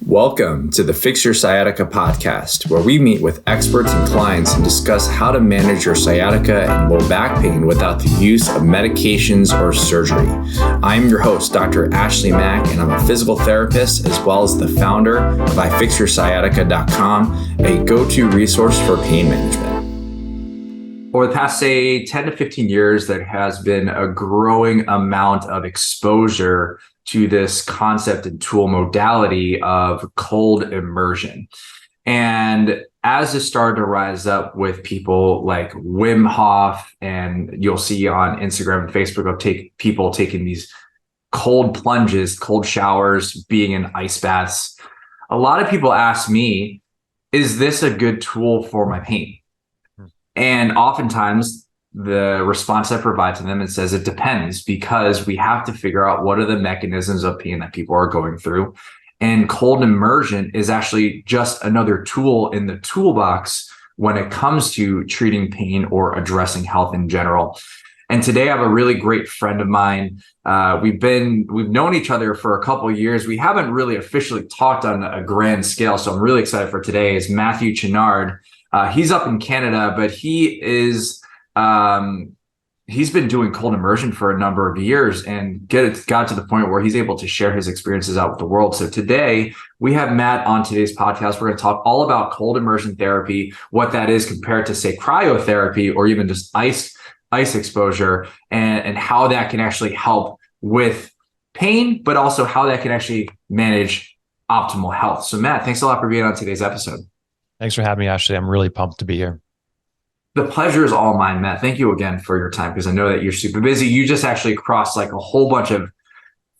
Welcome to the Fix Your Sciatica podcast, where we meet with experts and clients and discuss how to manage your sciatica and low back pain without the use of medications or surgery. I'm your host, Dr. Ashley Mack, and I'm a physical therapist as well as the founder of ifixyoursciatica.com, a go-to resource for pain management. Over the past, 10 to 15 years, there has been a growing amount of exposure to this concept and tool modality of cold immersion. And as this started to rise up with people like Wim Hof, and you'll see on Instagram and Facebook of people taking these cold plunges, cold showers, being in ice baths, a lot of people ask me, is this a good tool for my pain? And oftentimes the response I provide to them, it says it depends, because we have to figure out what are the mechanisms of pain that people are going through. And cold immersion is actually just another tool in the toolbox when it comes to treating pain or addressing health in general. And today I have a really great friend of mine. We've known each other for a couple of years. We haven't really officially talked on a grand scale. So I'm really excited for today is Matt Chenard. He's up in Canada, but he's been doing cold immersion for a number of years and got to the point where he's able to share his experiences out with the world. So today we have Matt on today's podcast. We're going to talk all about cold immersion therapy, what that is compared to, say, cryotherapy or even just ice exposure, and how that can actually help with pain, but also how that can actually manage optimal health. So Matt, thanks a lot for being on today's episode. Thanks for having me, Ashley. I'm really pumped to be here. The pleasure is all mine, Matt. Thank you again for your time, because I know that you're super busy. You just actually crossed like a whole bunch of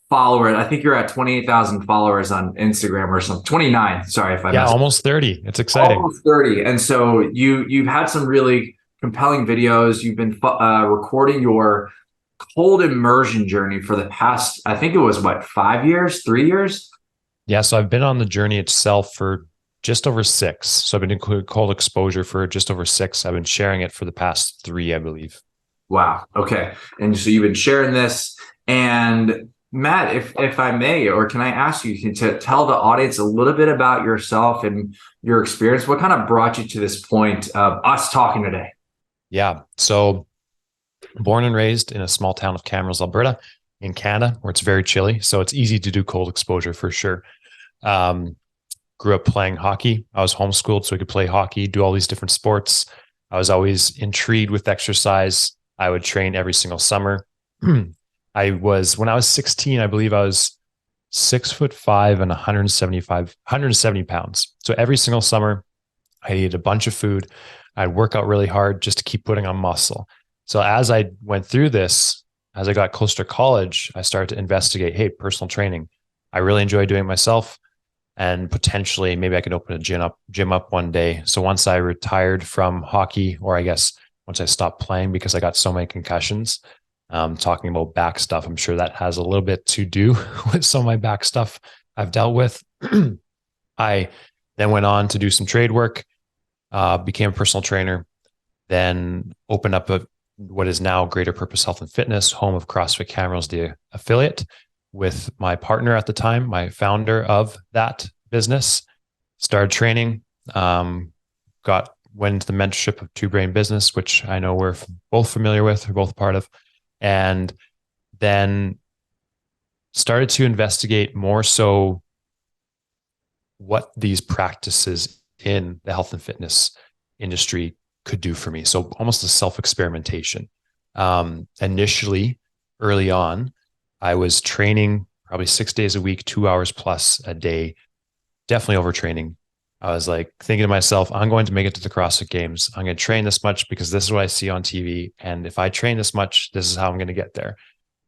followers. I think you're at 28,000 followers on Instagram or something. 29. Sorry if I missed. Almost 30. It's exciting. Almost 30. And so you've had some really compelling videos. You've been recording your cold immersion journey for the past, I think it was 3 years? Yeah. So I've been on the journey itself for just over 6. So I've been doing cold exposure for just over 6. I've been sharing it for the past 3, I believe. Wow. Okay. And so you've been sharing this. And Matt, if I may, or can I ask you to tell the audience a little bit about yourself and your experience? What kind of brought you to this point of us talking today? Yeah. So born and raised in a small town of Camrose, Alberta in Canada, where it's very chilly. So it's easy to do cold exposure for sure. Grew up playing hockey. I was homeschooled so I could play hockey, do all these different sports. I was always intrigued with exercise. I would train every single summer. When I was 16, I believe I was 6'5" and 170 pounds. So every single summer I'd eat a bunch of food. I'd work out really hard just to keep putting on muscle. So as I went through this, as I got closer to college, I started to investigate, hey, personal training. I really enjoy doing it myself. And potentially maybe I could open a gym up one day. So once I retired from hockey, or I guess once I stopped playing because I got so many concussions, talking about back stuff, I'm sure that has a little bit to do with some of my back stuff I've dealt with. I then went on to do some trade work, became a personal trainer, then opened up what is now Greater Purpose Health and Fitness, home of CrossFit Camrose, the affiliate, with my partner at the time, my founder of that business. Started training, went into the mentorship of Two Brain Business, which I know we're both familiar with, we're both part of, and then started to investigate more so what these practices in the health and fitness industry could do for me. So almost a self-experimentation. Initially, early on, I was training probably 6 days a week, 2 hours plus a day, definitely overtraining. I was like thinking to myself, I'm going to make it to the CrossFit Games. I'm going to train this much because this is what I see on TV. And if I train this much, this is how I'm going to get there.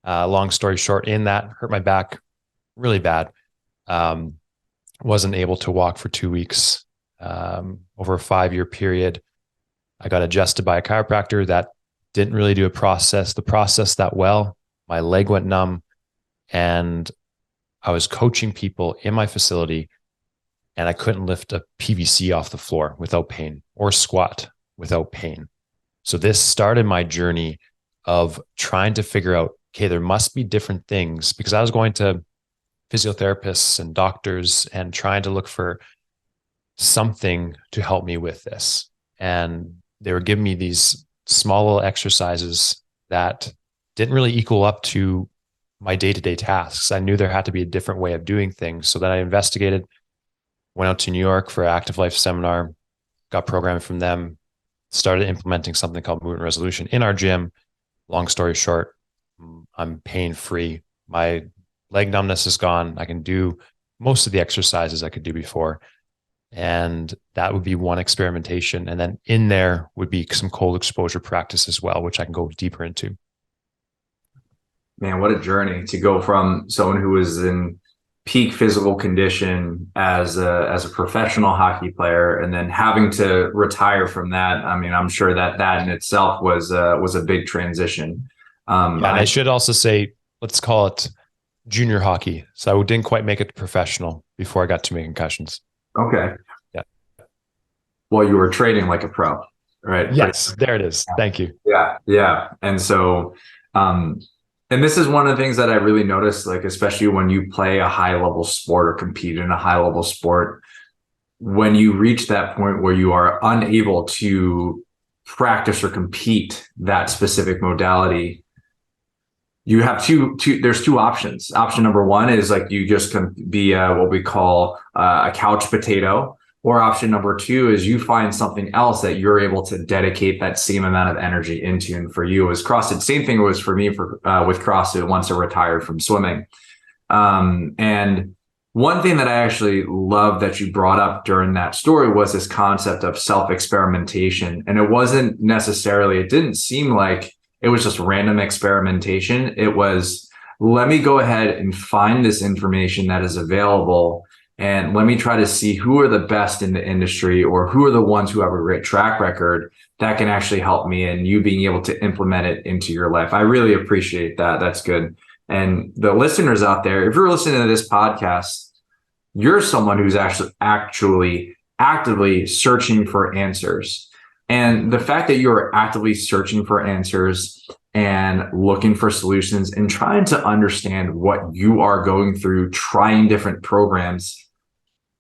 Long story short, in that, hurt my back really bad. Wasn't able to walk for 2 weeks. Over a 5-year period, I got adjusted by a chiropractor that didn't really do the process that well. My leg went numb, and I was coaching people in my facility, and I couldn't lift a PVC off the floor without pain or squat without pain. So this started my journey of trying to figure out, okay, there must be different things, because I was going to physiotherapists and doctors and trying to look for something to help me with this. And they were giving me these small little exercises that didn't really equal up to my day-to-day tasks. I knew there had to be a different way of doing things. So then I investigated, went out to New York for an Active Life seminar, got programmed from them, started implementing something called movement resolution in our gym. Long story short, I'm pain-free. My leg numbness is gone. I can do most of the exercises I could do before. And that would be one experimentation. And then in there would be some cold exposure practice as well, which I can go deeper into. Man, what a journey to go from someone who was in peak physical condition as a professional hockey player, and then having to retire from that. I mean, I'm sure that in itself was a big transition. And I should also say, let's call it junior hockey. So I didn't quite make it professional before I got too many concussions. Okay. Yeah. Well, you were training like a pro, right? Yes, there it is. Thank you. Yeah, yeah. And so, and this is one of the things that I really noticed, like, especially when you play a high level sport or compete in a high level sport, when you reach that point where you are unable to practice or compete that specific modality, you have there's two options. Option number one is like you just can be what we call a couch potato. Or option number two is you find something else that you're able to dedicate that same amount of energy into. And for you, it was CrossFit. Same thing was for me with CrossFit once I retired from swimming. And one thing that I actually love that you brought up during that story was this concept of self-experimentation. And it didn't seem like it was just random experimentation. It was, let me go ahead and find this information that is available, and let me try to see who are the best in the industry, or who are the ones who have a great track record that can actually help me, and you being able to implement it into your life. I really appreciate that. That's good. And the listeners out there, if you're listening to this podcast, you're someone who's actually actively searching for answers. And the fact that you're actively searching for answers and looking for solutions and trying to understand what you are going through, trying different programs,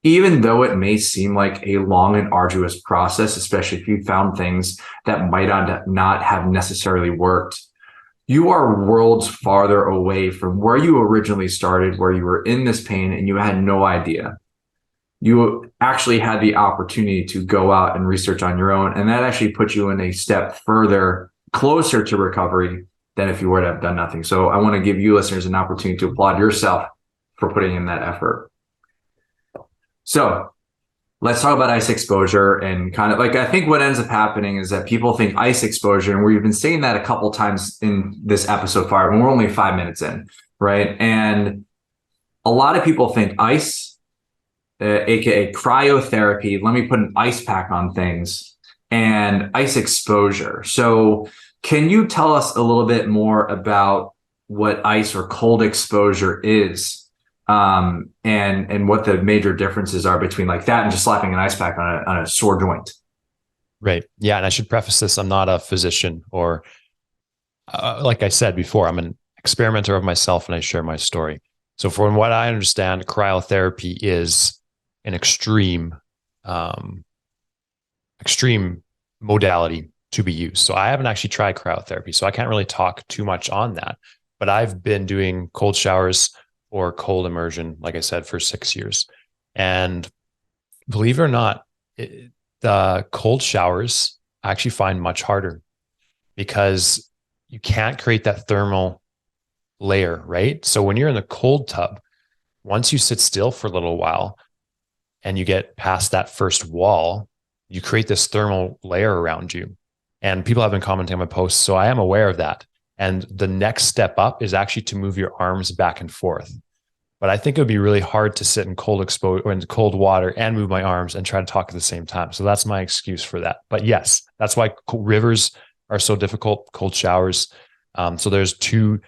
even though it may seem like a long and arduous process, especially if you found things that might not have necessarily worked, you are worlds farther away from where you originally started, where you were in this pain and you had no idea. You actually had the opportunity to go out and research on your own, and that actually puts you in a step further closer to recovery than if you were to have done nothing. So I want to give you listeners an opportunity to applaud yourself for putting in that effort. So let's talk about ice exposure, and kind of like, I think what ends up happening is that people think ice exposure, and we've been saying that a couple times in this episode far, and we're only 5 minutes in, right? And a lot of people think ice, aka cryotherapy, let me put an ice pack on things, and ice exposure. So can you tell us a little bit more about what ice or cold exposure is? And what the major differences are between like that and just slapping an ice pack on a sore joint. Right. Yeah. And I should preface this. I'm not a physician, or like I said before, I'm an experimenter of myself, and I share my story. So from what I understand, cryotherapy is an extreme modality to be used. So I haven't actually tried cryotherapy, so I can't really talk too much on that, but I've been doing cold showers or cold immersion, like I said, for 6 years. And believe it or not, the cold showers I actually find much harder, because you can't create that thermal layer, right? So when you're in the cold tub, once you sit still for a little while and you get past that first wall, you create this thermal layer around you. And people have been commenting on my posts, so I am aware of that. And the next step up is actually to move your arms back and forth. But I think it would be really hard to sit in cold exposure or in cold water and move my arms and try to talk at the same time. So that's my excuse for that. But yes, that's why rivers are so difficult, cold showers. So there's two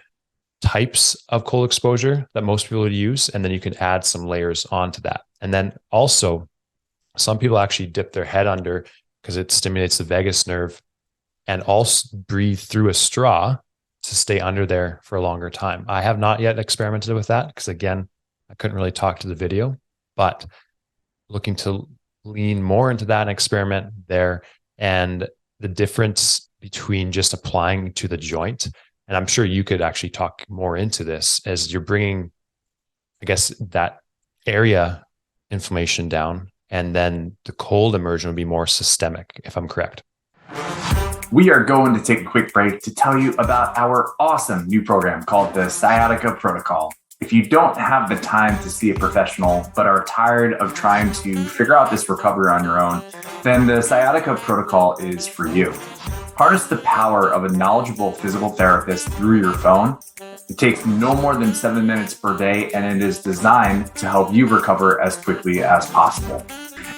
types of cold exposure that most people would use, and then you can add some layers onto that. And then also, some people actually dip their head under because it stimulates the vagus nerve, and also breathe through a straw to stay under there for a longer time. I have not yet experimented with that because, again, I couldn't really talk to the video, but looking to lean more into that and experiment there. And the difference between just applying to the joint, and I'm sure you could actually talk more into this, as you're bringing, I guess, that area inflammation down, and then the cold immersion would be more systemic, if I'm correct. We are going to take a quick break to tell you about our awesome new program called the Sciatica Protocol. If you don't have the time to see a professional, but are tired of trying to figure out this recovery on your own, then the Sciatica Protocol is for you. Harness the power of a knowledgeable physical therapist through your phone. It takes no more than 7 minutes per day, and it is designed to help you recover as quickly as possible.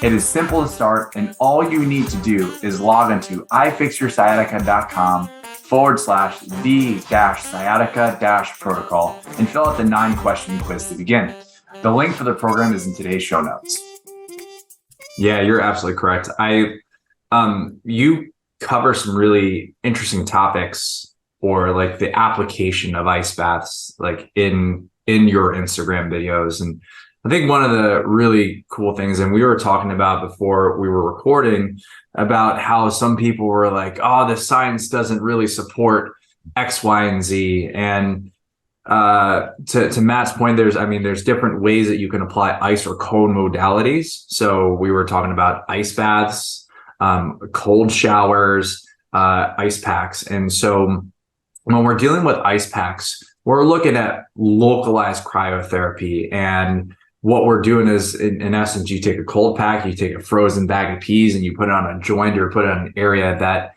It is simple to start, and all you need to do is log into ifixyoursciatica.com/the-sciatica-protocol and fill out the 9-question quiz to begin. The link for the program is in today's show notes. Yeah, you're absolutely correct. You cover some really interesting topics, or like the application of ice baths, like in your Instagram videos. And I think one of the really cool things, and we were talking about before we were recording, about how some people were like, oh, the science doesn't really support X, Y, and Z. And to Matt's point, there's different ways that you can apply ice or cold modalities. So we were talking about ice baths, cold showers, ice packs. And so when we're dealing with ice packs, we're looking at localized cryotherapy. And what we're doing is, in essence, you take a cold pack, you take a frozen bag of peas, and you put it on a joint or put it on an area that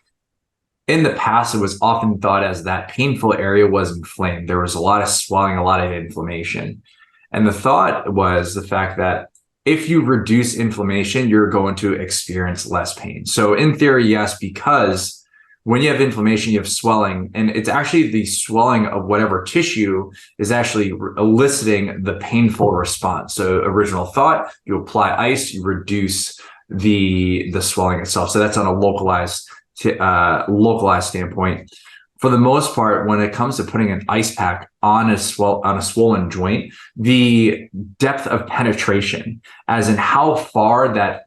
in the past, it was often thought as that painful area was inflamed. There was a lot of swelling, a lot of inflammation. And the thought was the fact that if you reduce inflammation, you're going to experience less pain. So in theory, yes, because when you have inflammation, you have swelling, and it's actually the swelling of whatever tissue is actually eliciting the painful response. So original thought, you apply ice, you reduce the swelling itself. So that's on a localized standpoint. For the most part, when it comes to putting an ice pack on a swollen joint, the depth of penetration, as in how far that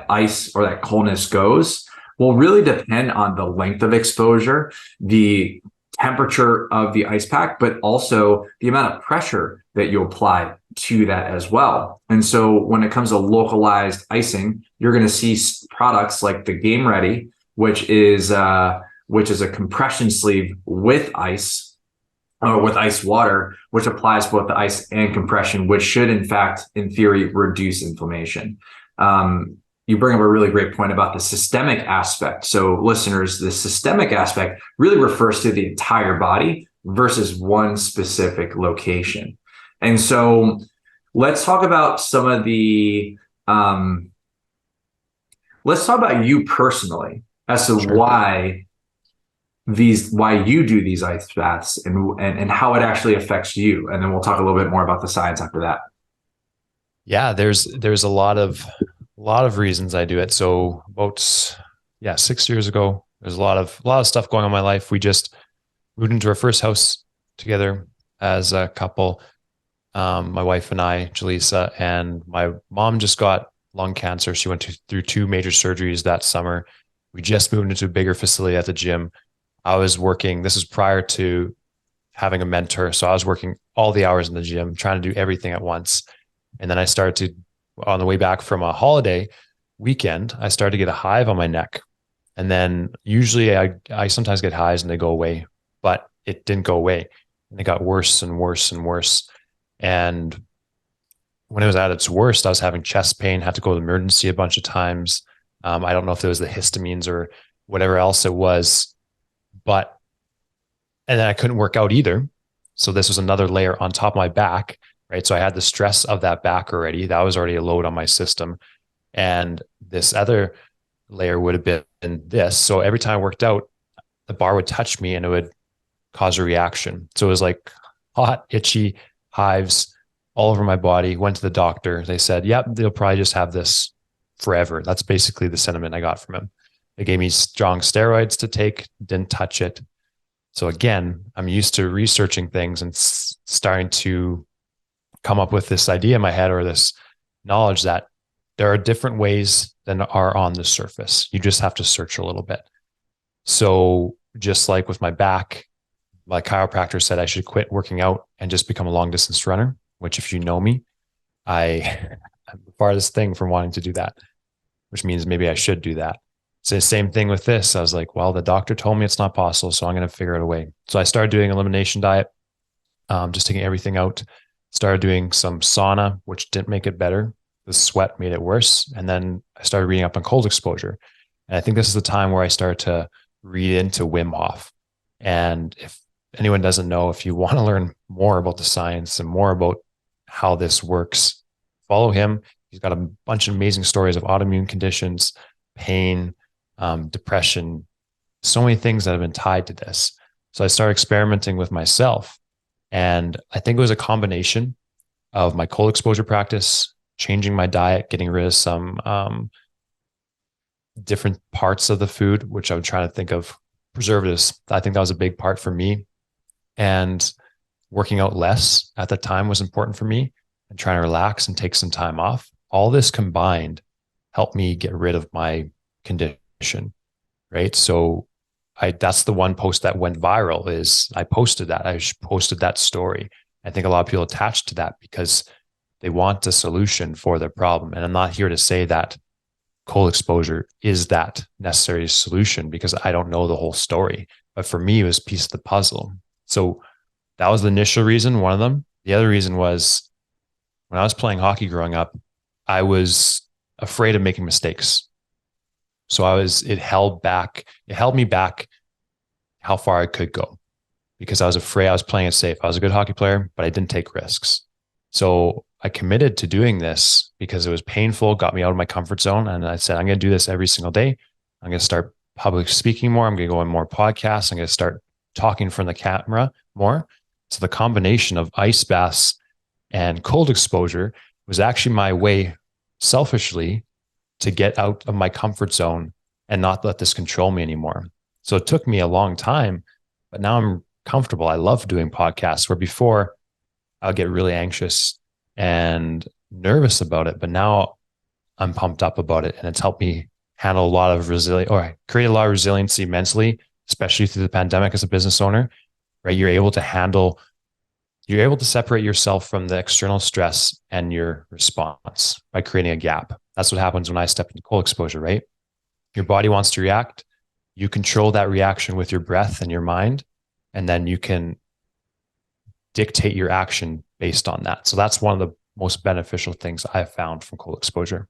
ice or that coldness goes, will really depend on the length of exposure, the temperature of the ice pack, but also the amount of pressure that you apply to that as well. And so when it comes to localized icing, you're going to see products like the Game Ready, which is a compression sleeve with ice, or with ice water, which applies both the ice and compression, which should, in fact, in theory, reduce inflammation. You bring up a really great point about the systemic aspect. So listeners, the systemic aspect really refers to the entire body versus one specific location. And so let's talk about some of the, let's talk about you personally as to why you do these ice baths and how it actually affects you. And then we'll talk a little bit more about the science after that. Yeah, there's a lot of reasons I do it. So about 6 years ago, there's a lot of stuff going on in my life. We just moved into our first house together as a couple. My wife and I, Jaleesa, and my mom just got lung cancer. She went through 2 major surgeries that summer. We just moved into a bigger facility at the gym. I was working, this is prior to having a mentor. So I was working all the hours in the gym, trying to do everything at once. And then I started to, on the way back from a holiday weekend, I started to get a hive on my neck. And then usually I sometimes get hives and they go away, but it didn't go away. And it got worse and worse and worse. And when it was at its worst, I was having chest pain, had to go to the emergency a bunch of times. I don't know if it was the histamines or whatever else it was, and then I couldn't work out either. So this was another layer on top of my back, right? So I had the stress of that back already. That was already a load on my system. And this other layer would have been this. So every time I worked out, the bar would touch me and it would cause a reaction. So it was like hot, itchy hives all over my body. Went to the doctor. They said, yep, they'll probably just have this forever. That's basically the sentiment I got from him. They gave me strong steroids to take, didn't touch it. So again, I'm used to researching things and starting to come up with this idea in my head, or this knowledge that there are different ways than are on the surface. You just have to search a little bit. So just like with my back, my chiropractor said I should quit working out and just become a long distance runner, which if you know me, I'm the farthest thing from wanting to do that, which means maybe I should do that. So the same thing with this. I was like, well, the doctor told me it's not possible, so I'm going to figure out a way. So I started doing elimination diet, just taking everything out. Started doing some sauna, which didn't make it better. The sweat made it worse. And then I started reading up on cold exposure. And I think this is the time where I started to read into Wim Hof. And if anyone doesn't know, if you want to learn more about the science and more about how this works, follow him. He's got a bunch of amazing stories of autoimmune conditions, pain, depression, so many things that have been tied to this. So I started experimenting with myself. And I think it was a combination of my cold exposure practice, changing my diet, getting rid of some different parts of the food, which I would try to think of preservatives. I think that was a big part for me. And working out less at the time was important for me, and trying to relax and take some time off. All this combined helped me get rid of my condition, right? So that's the one post that went viral. Is I posted that story. I think a lot of people attached to that because they want a solution for their problem. And I'm not here to say that cold exposure is that necessary solution, because I don't know the whole story. But for me, it was a piece of the puzzle. So that was the initial reason, one of them. The other reason was when I was playing hockey growing up, I was afraid of making mistakes. So it held me back how far I could go, because I was afraid. I was playing it safe. I was a good hockey player, but I didn't take risks. So I committed to doing this because it was painful, got me out of my comfort zone. And I said, I'm going to do this every single day. I'm going to start public speaking more. I'm going to go on more podcasts. I'm going to start talking in front of the camera more. So the combination of ice baths and cold exposure was actually my way, selfishly, to get out of my comfort zone and not let this control me anymore. So it took me a long time, but now I'm comfortable. I love doing podcasts, where before I'll get really anxious and nervous about it, but now I'm pumped up about it. And it's helped me handle a lot of create a lot of resiliency mentally, especially through the pandemic as a business owner, right? You're able to separate yourself from the external stress and your response by creating a gap. That's what happens when I step into cold exposure, right? Your body wants to react. You control that reaction with your breath and your mind, and then you can dictate your action based on that. So that's one of the most beneficial things I've found from cold exposure.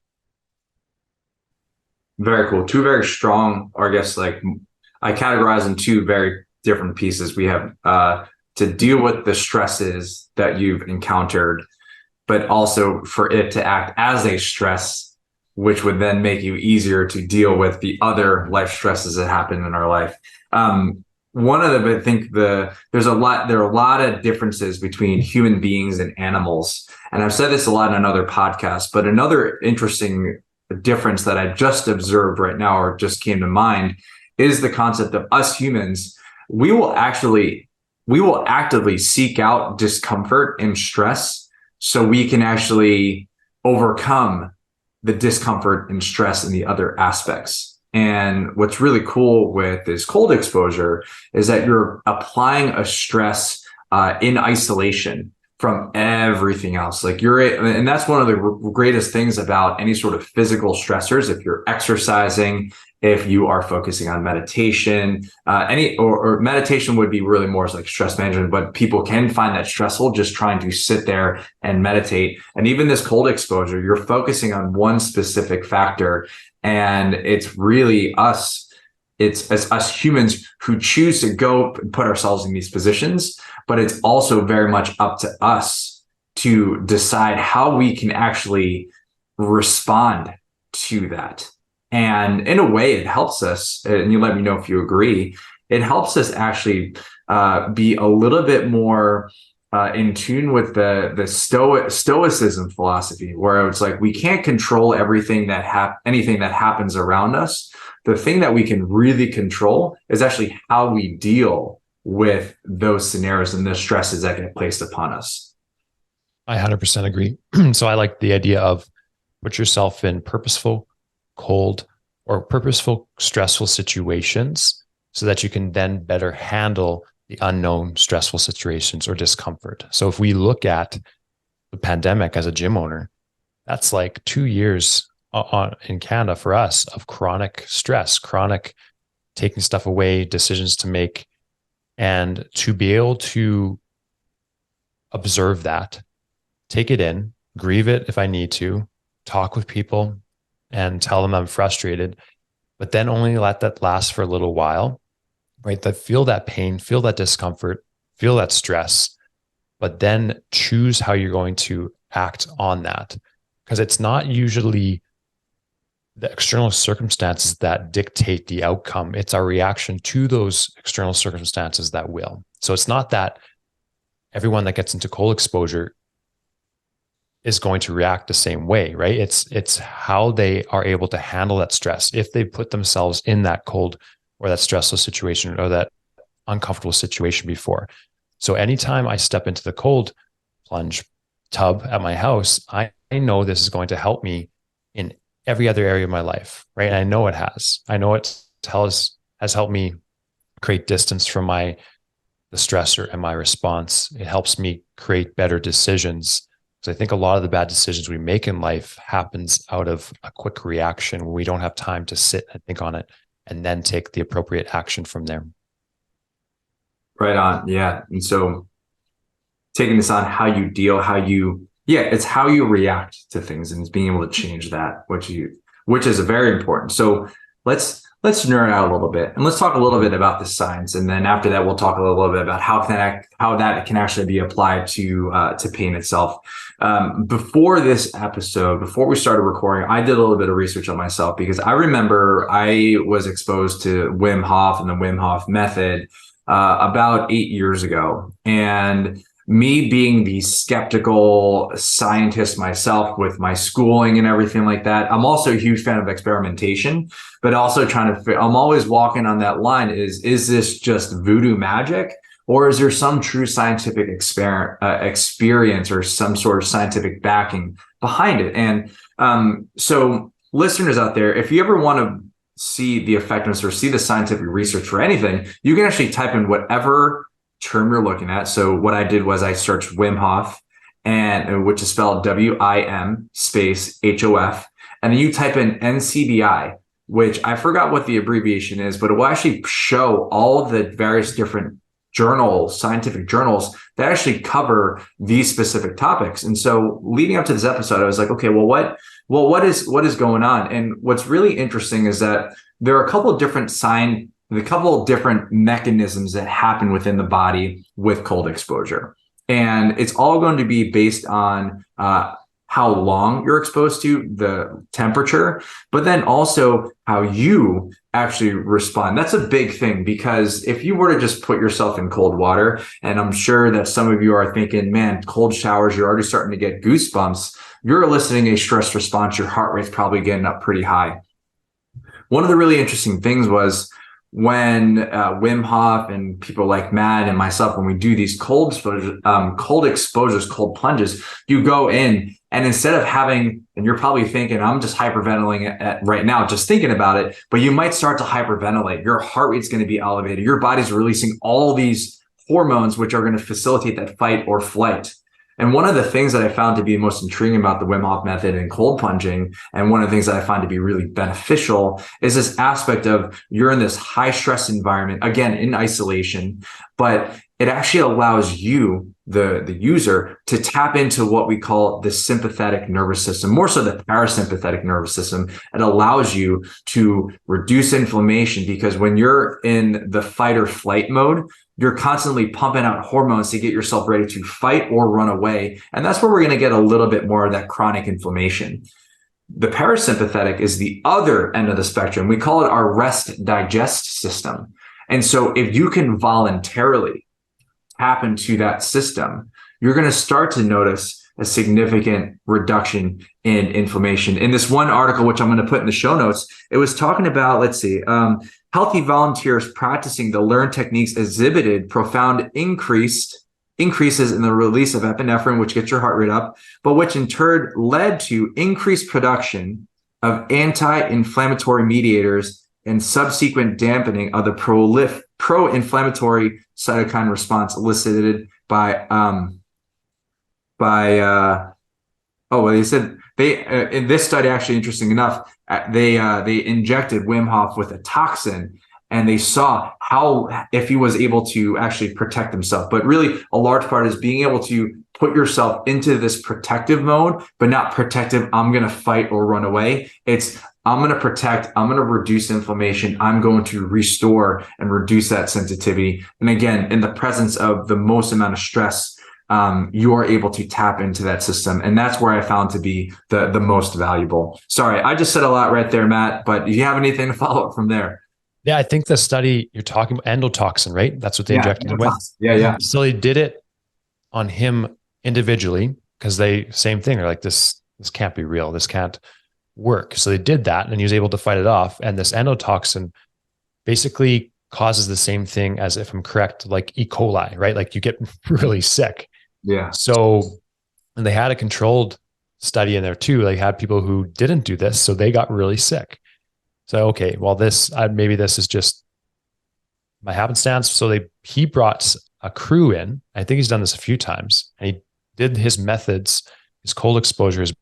Very cool. Two very strong, or I guess like I categorize in two very different pieces. We have to deal with the stresses that you've encountered, but also for it to act as a stress, which would then make you easier to deal with the other life stresses that happen in our life. One of them, I think there are a lot of differences between human beings and animals. And I've said this a lot in another podcast, but another interesting difference that I just observed right now, or just came to mind, is the concept of us humans. We will actively seek out discomfort and stress so we can actually overcome the discomfort and stress in the other aspects. And what's really cool with this cold exposure is that you're applying a stress in isolation from everything else. And that's one of the greatest things about any sort of physical stressors. If you're exercising, if you are focusing on meditation, or meditation would be really more like stress management, but people can find that stressful just trying to sit there and meditate. And even this cold exposure, you're focusing on one specific factor, and it's really us. It's us humans who choose to go and put ourselves in these positions, but it's also very much up to us to decide how we can actually respond to that. And in a way, it helps us, and you let me know if you agree, it helps us actually be a little bit more in tune with the stoicism philosophy, where it's like we can't control everything anything that happens around us. The thing that we can really control is actually how we deal with those scenarios and the stresses that get placed upon us. I 100% agree. So I like the idea of put yourself in purposeful, cold, or purposeful, stressful situations so that you can then better handle the unknown stressful situations or discomfort. So if we look at the pandemic as a gym owner, that's like 2 years in Canada for us of chronic stress, chronic taking stuff away, decisions to make, and to be able to observe that, take it in, grieve it if I need to, talk with people and tell them I'm frustrated, but then only let that last for a little while, right? That feel that pain, feel that discomfort, feel that stress, but then choose how you're going to act on that. Because it's not usually the external circumstances that dictate the outcome. It's our reaction to those external circumstances that will. So it's not that everyone that gets into cold exposure is going to react the same way, right? It's how they are able to handle that stress. If they put themselves in that cold or that stressful situation or that uncomfortable situation before. So anytime I step into the cold plunge tub at my house, I know this is going to help me in every other area of my life, right? And I know it has. I know it has helped me create distance from the stressor and my response. It helps me create better decisions. Because I think a lot of the bad decisions we make in life happens out of a quick reaction when we don't have time to sit and think on it and then take the appropriate action from there. Right on. Yeah. And so taking this on how you deal, it's how you react to things and it's being able to change that, which is very important. So let's nerd out a little bit and let's talk a little bit about the science. And then after that, we'll talk a little bit about how that can actually be applied to pain itself. Before this episode, before we started recording, I did a little bit of research on myself because I remember I was exposed to Wim Hof and the Wim Hof method about 8 years ago. And me being the skeptical scientist myself with my schooling and everything like that, I'm also a huge fan of experimentation, but also I'm always walking on that line is this just voodoo magic? Or is there some true scientific experience or some sort of scientific backing behind it? And so listeners out there, if you ever want to see the effectiveness or see the scientific research for anything, you can actually type in whatever term you're looking at. So what I did was I searched Wim Hof, and which is spelled WIM space HOF, and then you type in NCBI, which I forgot what the abbreviation is, but it will actually show all the various different scientific journals that actually cover these specific topics. And so leading up to this episode, I was like, okay, what is going on? And what's really interesting is that there are a couple of different mechanisms that happen within the body with cold exposure. And it's all going to be based on how long you're exposed to, the temperature, but then also how you actually respond. That's a big thing, because if you were to just put yourself in cold water, and I'm sure that some of you are thinking, man, cold showers, you're already starting to get goosebumps. You're eliciting a stress response. Your heart rate's probably getting up pretty high. One of the really interesting things was when Wim Hof and people like Matt and myself, when we do these cold exposures, cold plunges, you go in and instead of having, and you're probably thinking, I'm just hyperventilating right now, just thinking about it, but you might start to hyperventilate. Your heart rate's going to be elevated. Your body's releasing all these hormones, which are going to facilitate that fight or flight. And one of the things that I found to be most intriguing about the Wim Hof method and cold plunging, and one of the things that I find to be really beneficial, is this aspect of you're in this high stress environment, again, in isolation, but it actually allows you, the user, to tap into what we call the sympathetic nervous system, more so the parasympathetic nervous system. It allows you to reduce inflammation, because when you're in the fight or flight mode, you're constantly pumping out hormones to get yourself ready to fight or run away. And that's where we're going to get a little bit more of that chronic inflammation. The parasympathetic is the other end of the spectrum. We call it our rest digest system. And so if you can voluntarily tap into that system, you're going to start to notice a significant reduction in inflammation. In this one article, which I'm going to put in the show notes, it was talking about, healthy volunteers practicing the learned techniques exhibited profound increased increases in the release of epinephrine, which gets your heart rate up, but which in turn led to increased production of anti-inflammatory mediators and subsequent dampening of the pro-inflammatory cytokine response elicited by they said in this study, actually, interesting enough, they injected Wim Hof with a toxin, and they saw how, if he was able to actually protect himself. But really, a large part is being able to put yourself into this protective mode, but not protective, I'm going to fight or run away. It's, I'm going to protect, I'm going to reduce inflammation, I'm going to restore and reduce that sensitivity. And again, in the presence of the most amount of stress, you are able to tap into that system. And that's where I found to be the most valuable. Sorry, I just said a lot right there, Matt, but do you have anything to follow up from there? Yeah, I think the study you're talking about, endotoxin, right? That's what they injected him with. Yeah. So they did it on him individually because same thing. They're like, this can't be real. This can't work. So they did that, and he was able to fight it off. And this endotoxin basically causes the same thing as, if I'm correct, like E. coli, right? Like you get really sick. Yeah. So, and they had a controlled study in there too. They had people who didn't do this, so they got really sick. So, okay, well, maybe this is just my happenstance. So he brought a crew in. I think he's done this a few times, and he did his methods, his cold exposure, his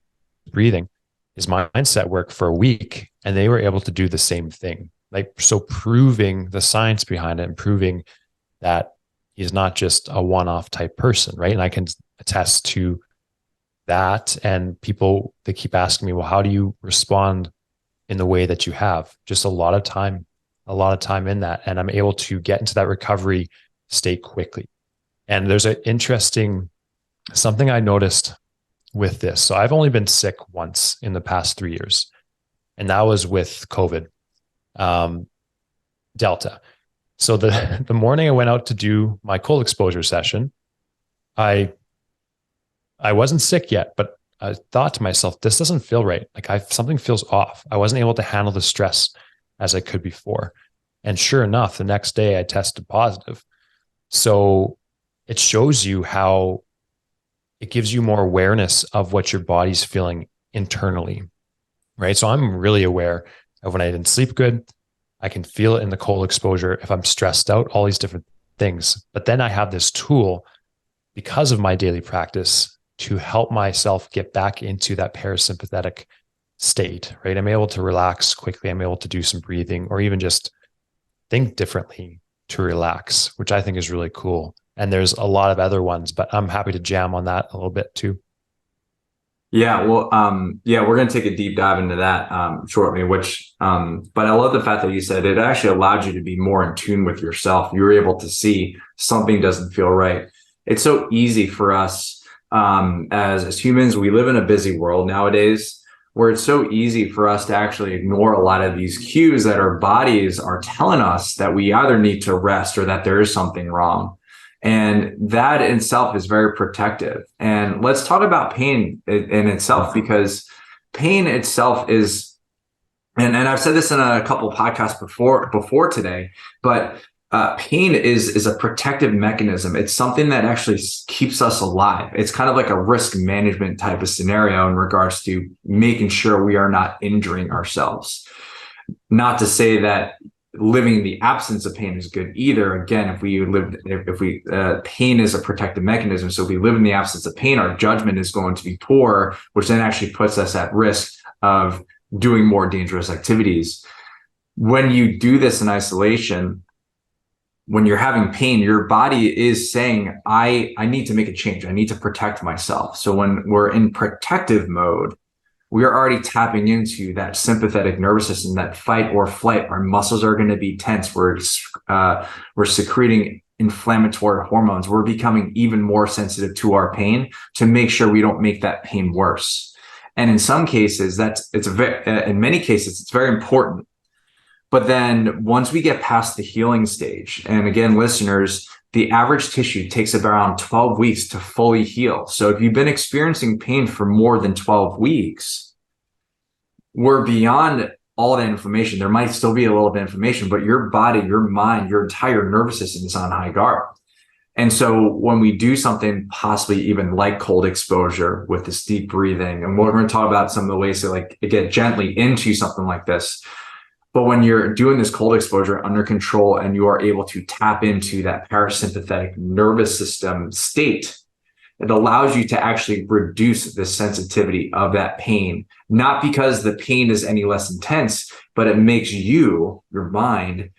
breathing, his mindset work for a week, and they were able to do the same thing. Like, so proving the science behind it and proving that he's not just a one-off type person, right? And I can attest to that. And people, they keep asking me, well, how do you respond in the way that you have? Just a lot of time in that. And I'm able to get into that recovery state quickly. And there's something I noticed with this. So I've only been sick once in the past 3 years, and that was with COVID, Delta. So the morning I went out to do my cold exposure session, I wasn't sick yet, but I thought to myself, this doesn't feel right. Like something feels off. I wasn't able to handle the stress as I could before. And sure enough, the next day I tested positive. So it shows you how it gives you more awareness of what your body's feeling internally, right? So I'm really aware of when I didn't sleep good. I can feel it in the cold exposure. If I'm stressed out, all these different things. But then I have this tool, because of my daily practice, to help myself get back into that parasympathetic state, right? I'm able to relax quickly. I'm able to do some breathing, or even just think differently to relax, which I think is really cool. And there's a lot of other ones, but I'm happy to jam on that a little bit too. Yeah, well, we're going to take a deep dive into that shortly, but I love the fact that you said it actually allowed you to be more in tune with yourself. You were able to see something doesn't feel right. It's so easy for us as humans. We live in a busy world nowadays where it's so easy for us to actually ignore a lot of these cues that our bodies are telling us that we either need to rest or that there is something wrong. And that in itself is very protective. And let's talk about pain in itself, because pain itself is, and I've said this in a couple of podcasts before today, but pain is a protective mechanism. It's something that actually keeps us alive. It's kind of like a risk management type of scenario in regards to making sure we are not injuring ourselves. Not to say that living in the absence of pain is good either. Again, pain is a protective mechanism. So if we live in the absence of pain, our judgment is going to be poor, which then actually puts us at risk of doing more dangerous activities. When you do this in isolation, when you're having pain, your body is saying, I need to make a change. I need to protect myself. So when we're in protective mode, we are already tapping into that sympathetic nervous system, that fight or flight. Our muscles are going to be tense. We're secreting inflammatory hormones. We're becoming even more sensitive to our pain to make sure we don't make that pain worse. And in some cases, in many cases, it's very important. But then once we get past the healing stage, and again, listeners, the average tissue takes around 12 weeks to fully heal. So if you've been experiencing pain for more than 12 weeks, we're beyond all that inflammation. There might still be a little bit of inflammation, but your body, your mind, your entire nervous system is on high guard. And so when we do something possibly even like cold exposure with this deep breathing, and we're going to talk about some of the ways to like get gently into something like this. But when you're doing this cold exposure under control and you are able to tap into that parasympathetic nervous system state, it allows you to actually reduce the sensitivity of that pain, not because the pain is any less intense, but it makes your mind,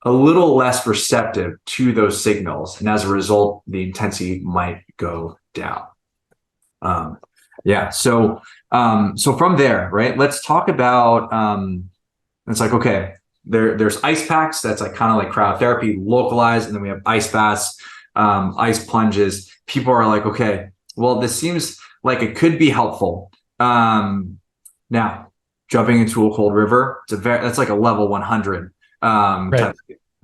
a little less receptive to those signals. And as a result, the intensity might go down. So from there, right, let's talk about, it's like, okay, there's ice packs. That's like kind of like cryotherapy localized. And then we have ice baths, ice plunges. People are like, okay, well, this seems like it could be helpful. Now jumping into a cold river, that's like a level 100.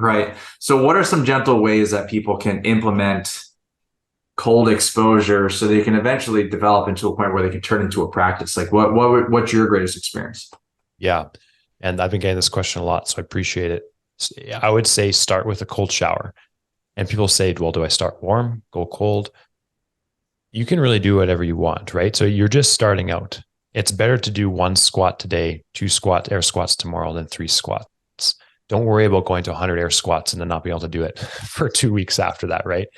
Right. So what are some gentle ways that people can implement cold exposure so they can eventually develop into a point where they can turn into a practice? Like what's your greatest experience? Yeah. And I've been getting this question a lot, so I appreciate it. I would say start with a cold shower. And people say, well, do I start warm, go cold? You can really do whatever you want, right? So you're just starting out. It's better to do 1 squat today, 2 air squats tomorrow than 3 squats. Don't worry about going to 100 air squats and then not being able to do it for 2 weeks after that, right?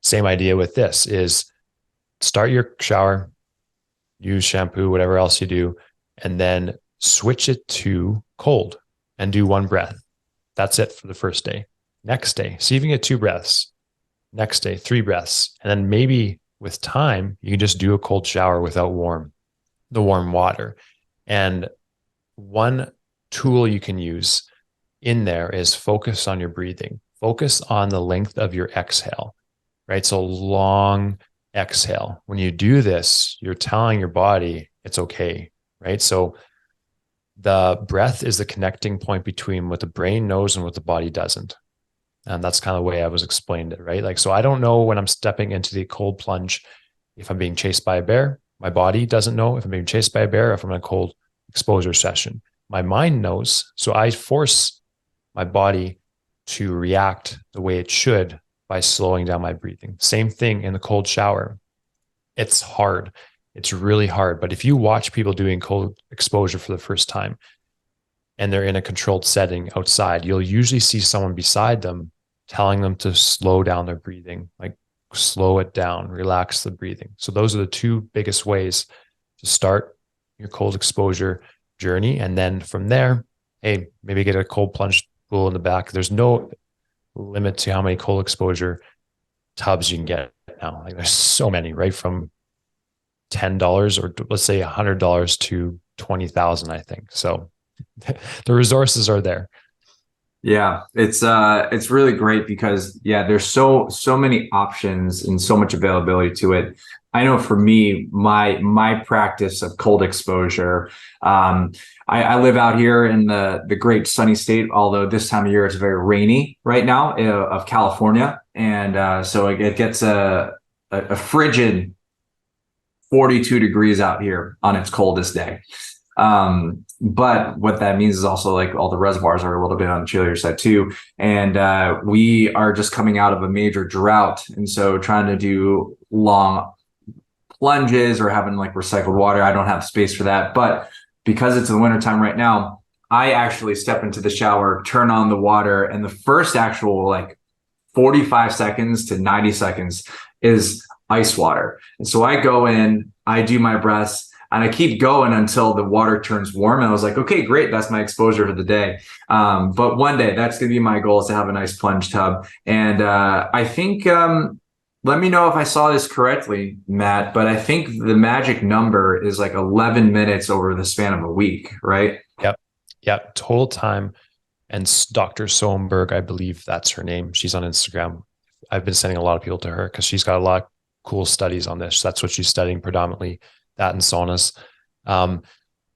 Same idea with this is start your shower, use shampoo, whatever else you do, and then switch it to cold and do 1 breath. That's it for the first day. Next day, see if you can get 2 breaths. Next day, 3 breaths. And then maybe with time, you can just do a cold shower without the warm water. And one tool you can use in there is focus on your breathing. Focus on the length of your exhale, right? So long exhale. When you do this, you're telling your body it's okay, right? So the breath is the connecting point between what the brain knows and what the body doesn't. And that's kind of the way I was explained it, right? Like, so I don't know when I'm stepping into the cold plunge, if I'm being chased by a bear. My body doesn't know if I'm being chased by a bear, or if I'm in a cold exposure session. My mind knows. So I force my body to react the way it should by slowing down my breathing. Same thing in the cold shower. It's hard. It's really hard. But if you watch people doing cold exposure for the first time and they're in a controlled setting outside, you'll usually see someone beside them telling them to slow down their breathing, like slow it down, relax the breathing. So those are the 2 biggest ways to start your cold exposure journey. And then from there, hey, maybe get a cold plunge pool in the back. There's no limit to how many cold exposure tubs you can get now. Like there's so many, right? From $10 or let's say $100 to 20,000, I think. So the resources are there. Yeah, it's really great because there's so many options and so much availability to it. I know for me, my practice of cold exposure, I live out here in the great sunny state, although this time of year it's very rainy right now, of California. And so it gets a frigid 42 degrees out here on its coldest day. But what that means is also like all the reservoirs are a little bit on the chillier side too. And we are just coming out of a major drought. And so trying to do long plunges or having like recycled water, I don't have space for that. But because it's the wintertime right now, I actually step into the shower, turn on the water, and the first actual like 45 seconds to 90 seconds is ice water. And so I go in, I do my breaths, and I keep going until the water turns warm. And I was like, okay, great. That's my exposure for the day. But one day that's going to be my goal, is to have a nice plunge tub. And I think, let me know if I saw this correctly, Matt, but I think the magic number is like 11 minutes over the span of a week, right? Yep. Total time. And Dr. Sohenberg, I believe that's her name. She's on Instagram. I've been sending a lot of people to her because she's got a lot of cool studies on this. That's what she's studying predominantly. That and saunas,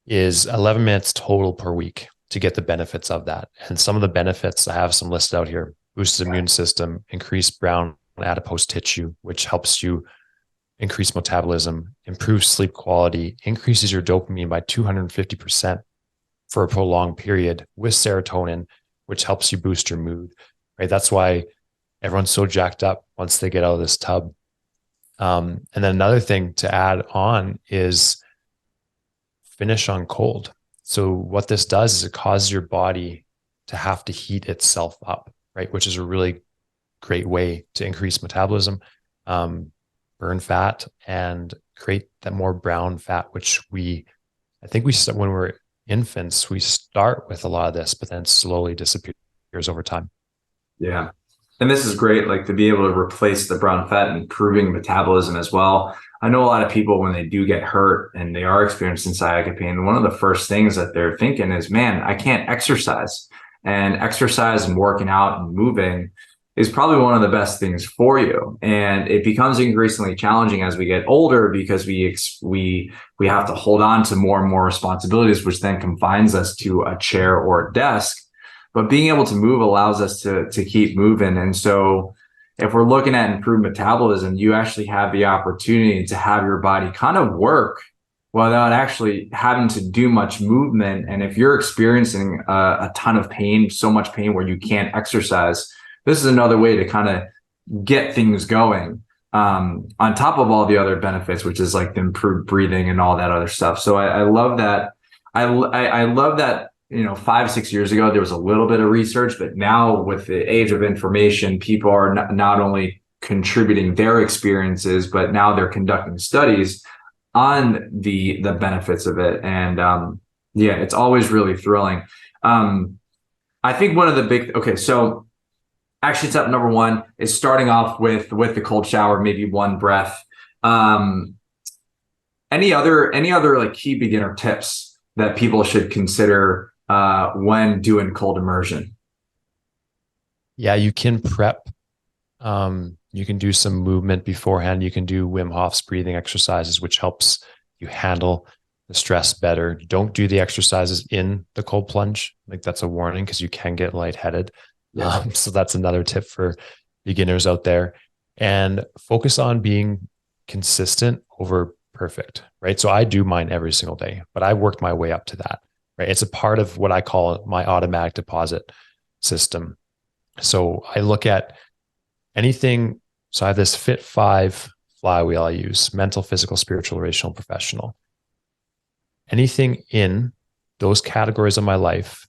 is 11 minutes total per week to get the benefits of that. And some of the benefits, I have some listed out here: boosts the immune system, increased brown adipose tissue, which helps you increase metabolism, improves sleep quality, increases your dopamine by 250% for a prolonged period, with serotonin, which helps you boost your mood, right? That's why everyone's so jacked up once they get out of this tub. And then another thing to add on is finish on cold. So what this does is it causes your body to have to heat itself up, right? Which is a really great way to increase metabolism, burn fat, and create that more brown fat, which I think when we're infants, we start with a lot of this, but then slowly disappears over time. Yeah. And this is great, like to be able to replace the brown fat and improving metabolism as well. I know a lot of people, when they do get hurt and they are experiencing sciatica pain, one of the first things that they're thinking is, man, I can't exercise. And exercise and working out and moving is probably one of the best things for you. And it becomes increasingly challenging as we get older because we have to hold on to more and more responsibilities, which then confines us to a chair or a desk. But being able to move allows us to keep moving. And so if we're looking at improved metabolism, you actually have the opportunity to have your body kind of work without actually having to do much movement. And if you're experiencing a ton of pain, so much pain where you can't exercise, this is another way to kind of get things going, on top of all the other benefits, which is like the improved breathing and all that other stuff. So I love that. I love that, 5-6 years ago, there was a little bit of research, but now with the age of information, people are not only contributing their experiences, but now they're conducting studies on the benefits of it. And it's always really thrilling. I think one of the so action step number one is starting off with the cold shower, maybe one breath. Any other like key beginner tips that people should consider when doing cold immersion? Yeah, you can prep. You can do some movement beforehand. You can do Wim Hof's breathing exercises, which helps you handle the stress better. Don't do the exercises in the cold plunge. Like, that's a warning because you can get lightheaded. Yes. So that's another tip for beginners out there. And focus on being consistent over perfect, right? So I do mine every single day, but I worked my way up to that, right? It's a part of what I call my automatic deposit system. So I look at anything. So I have this Fit 5 flywheel I use: mental, physical, spiritual, relational, professional. Anything in those categories of my life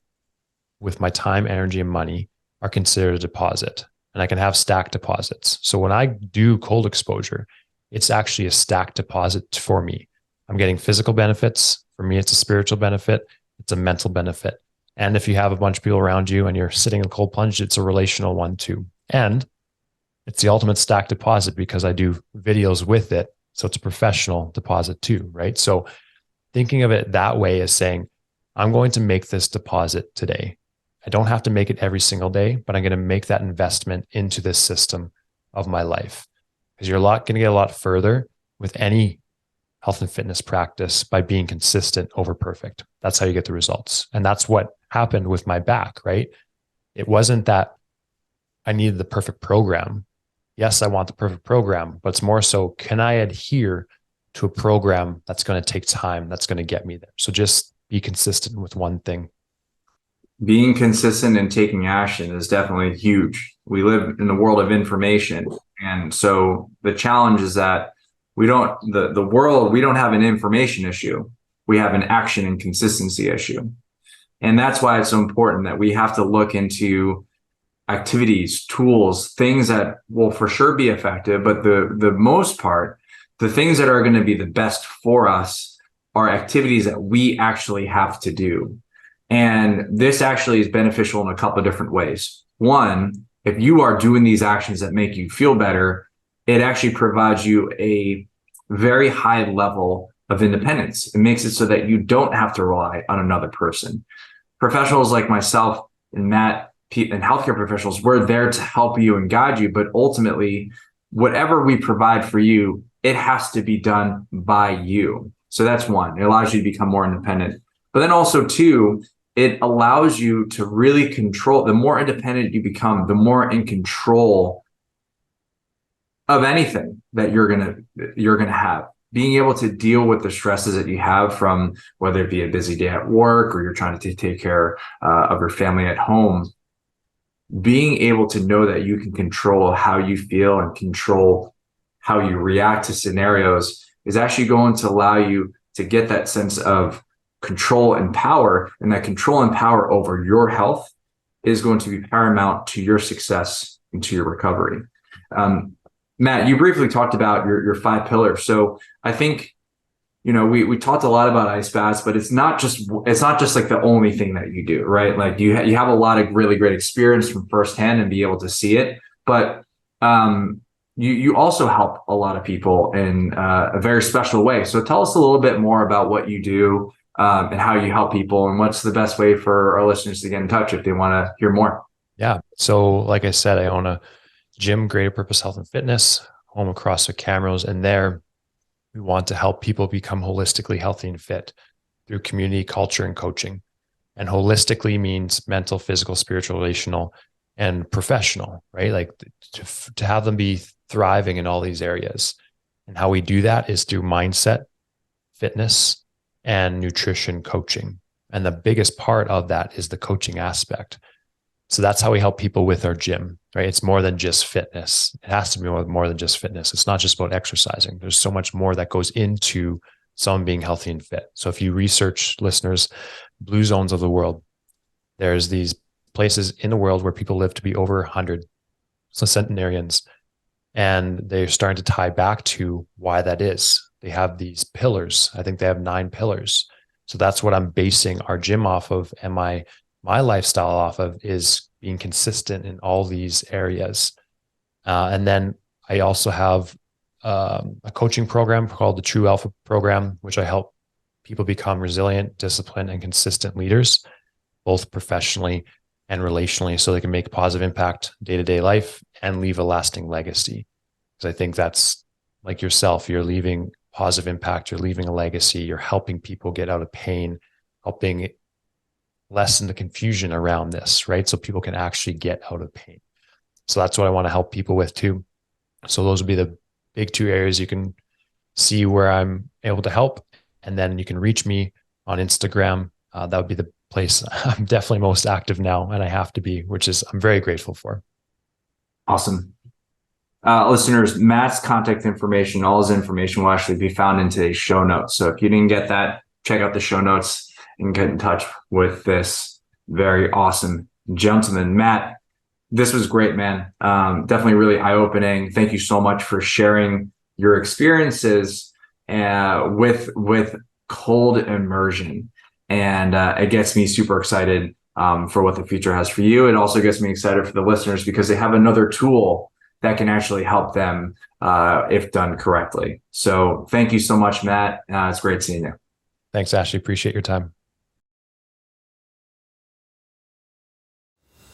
with my time, energy, and money are considered a deposit. And I can have stacked deposits. So when I do cold exposure, it's actually a stacked deposit for me. I'm getting physical benefits. For me, it's a spiritual benefit. It's a mental benefit. And if you have a bunch of people around you and you're sitting in a cold plunge, it's a relational one too. And it's the ultimate stacked deposit because I do videos with it. So it's a professional deposit too, right? So thinking of it that way is saying, I'm going to make this deposit today. I don't have to make it every single day, but I'm going to make that investment into this system of my life. Because you're going to get a lot further with any health and fitness practice by being consistent over perfect. That's how you get the results. And that's what happened with my back, right? It wasn't that I needed the perfect program. Yes, I want the perfect program, but it's more so, can I adhere to a program that's going to take time, that's going to get me there? So just be consistent with one thing. Being consistent and taking action is definitely huge. We live in the world of information. And so the challenge is that we don't have an information issue. We have an action and consistency issue. And that's why it's so important that we have to look into activities, tools, things that will for sure be effective, but the most part, the things that are going to be the best for us are activities that we actually have to do. And this actually is beneficial in a couple of different ways. One, if you are doing these actions that make you feel better, it actually provides you a very high level of independence. It makes it so that you don't have to rely on another person. Professionals like myself and Matt and healthcare professionals, we're there to help you and guide you. But ultimately, whatever we provide for you, it has to be done by you. So that's one. It allows you to become more independent. But then also, two, it allows you to really control. The more independent you become, the more in control of anything that you're gonna have. Being able to deal with the stresses that you have from whether it be a busy day at work or you're trying to take care of your family at home. being able to know that you can control how you feel and control how you react to scenarios is actually going to allow you to get that sense of control and power. And that control and power over your health is going to be paramount to your success and to your recovery. Matt, you briefly talked about your 5 pillars. So I think, we talked a lot about ice baths, but it's not just like the only thing that you do, right? Like you have a lot of really great experience from firsthand and be able to see it, but you also help a lot of people in a very special way. So tell us a little bit more about what you do and how you help people, and what's the best way for our listeners to get in touch if they want to hear more. Yeah. So like I said, I own a gym, Greater Purpose Health and Fitness, home of CrossFit Camrose, and there we want to help people become holistically healthy and fit through community, culture, and coaching. And holistically means mental, physical, spiritual, relational, and professional, right? Like to have them be thriving in all these areas. And how we do that is through mindset, fitness, and nutrition coaching. And the biggest part of that is the coaching aspect. So that's how we help people with our gym, right? It's more than just fitness. It has to be more than just fitness. It's not just about exercising. There's so much more that goes into someone being healthy and fit. So if you research, listeners, blue zones of the world, there's these places in the world where people live to be over 100, so centenarians, and they're starting to tie back to why that is. They have these pillars. I think they have 9 pillars. So that's what I'm basing our gym off of, and my lifestyle off of, is being consistent in all these areas. And then I also have a coaching program called the True Alpha Program, which I help people become resilient, disciplined, and consistent leaders, both professionally and relationally, so they can make a positive impact day-to-day life and leave a lasting legacy. Because I think that's like yourself, you're leaving positive impact, you're leaving a legacy, you're helping people get out of pain, helping lessen the confusion around this, right? So people can actually get out of pain. So that's what I want to help people with too. So those would be the big 2 areas you can see where I'm able to help. And then you can reach me on Instagram. That would be the place I'm definitely most active now, and I have to be, which is I'm very grateful for. Awesome. Listeners, Matt's contact information, all his information will actually be found in today's show notes. So if you didn't get that, check out the show notes and get in touch with this very awesome gentleman. Matt, this was great, man. Definitely really eye-opening. Thank you so much for sharing your experiences with cold immersion. And it gets me super excited for what the future has for you. It also gets me excited for the listeners because they have another tool that can actually help them if done correctly. So thank you so much, Matt. It's great seeing you. Thanks, Ashley. Appreciate your time.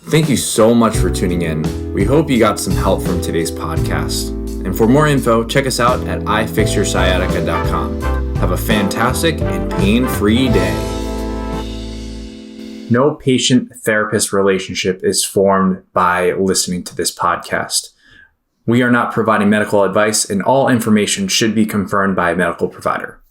Thank you so much for tuning in. We hope you got some help from today's podcast. And for more info, check us out at ifixyoursciatica.com. Have a fantastic and pain-free day. No patient-therapist relationship is formed by listening to this podcast. We are not providing medical advice, and all information should be confirmed by a medical provider.